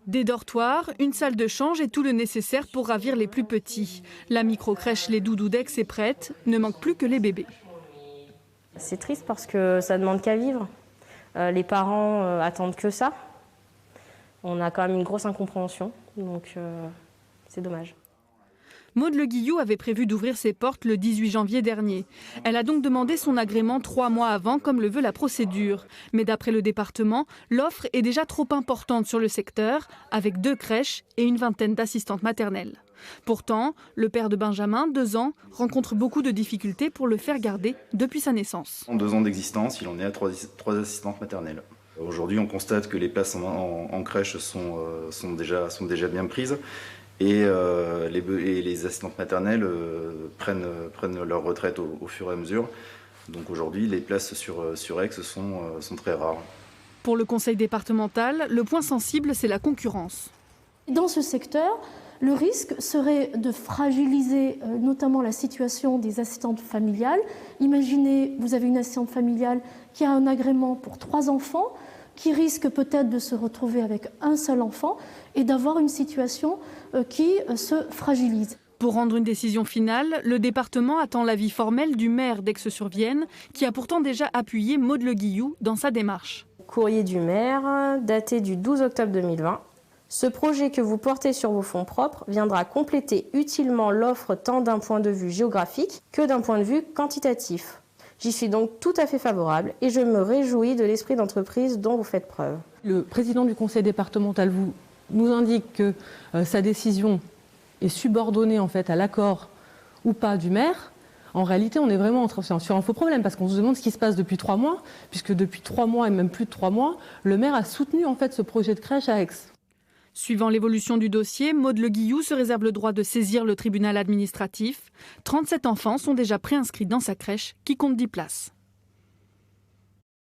Des dortoirs, une salle de change et tout le nécessaire pour ravir les plus petits. La microcrèche Les Doudous d'Aix est prête, ne manque plus que les bébés. C'est triste parce que ça demande qu'à vivre. Les parents attendent que ça. On a quand même une grosse incompréhension, donc c'est dommage. Maude Le Guillou avait prévu d'ouvrir ses portes le 18 janvier dernier. Elle a donc demandé son agrément 3 mois avant, comme le veut la procédure. Mais d'après le département, l'offre est déjà trop importante sur le secteur, avec 2 crèches et une vingtaine d'assistantes maternelles. Pourtant, le père de Benjamin, 2 ans, rencontre beaucoup de difficultés pour le faire garder depuis sa naissance. En 2 ans d'existence, il en est à 3 assistantes maternelles. Aujourd'hui, on constate que les places en crèche sont déjà bien prises. Et les assistantes maternelles prennent leur retraite au fur et à mesure. Donc aujourd'hui, les places sur Aix sont très rares. Pour le conseil départemental, le point sensible, c'est la concurrence. Dans ce secteur, le risque serait de fragiliser notamment la situation des assistantes familiales. Imaginez, vous avez une assistante familiale qui a un agrément pour 3 enfants, qui risque peut-être de se retrouver avec un seul enfant et d'avoir une situation qui se fragilise. Pour rendre une décision finale, le département attend l'avis formel du maire d'Aix-sur-Vienne, qui a pourtant déjà appuyé Maude Le Guillou dans sa démarche. Courrier du maire, daté du 12 octobre 2020. Ce projet que vous portez sur vos fonds propres viendra compléter utilement l'offre tant d'un point de vue géographique que d'un point de vue quantitatif. J'y suis donc tout à fait favorable et je me réjouis de l'esprit d'entreprise dont vous faites preuve. Le président du conseil départemental nous indique que sa décision est subordonnée en fait à l'accord ou pas du maire. En réalité, on est vraiment sur un faux problème parce qu'on se demande ce qui se passe depuis 3 mois, puisque depuis 3 mois et même plus de 3 mois, le maire a soutenu en fait ce projet de crèche à Aix. Suivant l'évolution du dossier, Maude Le Guillou se réserve le droit de saisir le tribunal administratif. 37 enfants sont déjà préinscrits dans sa crèche qui compte 10 places.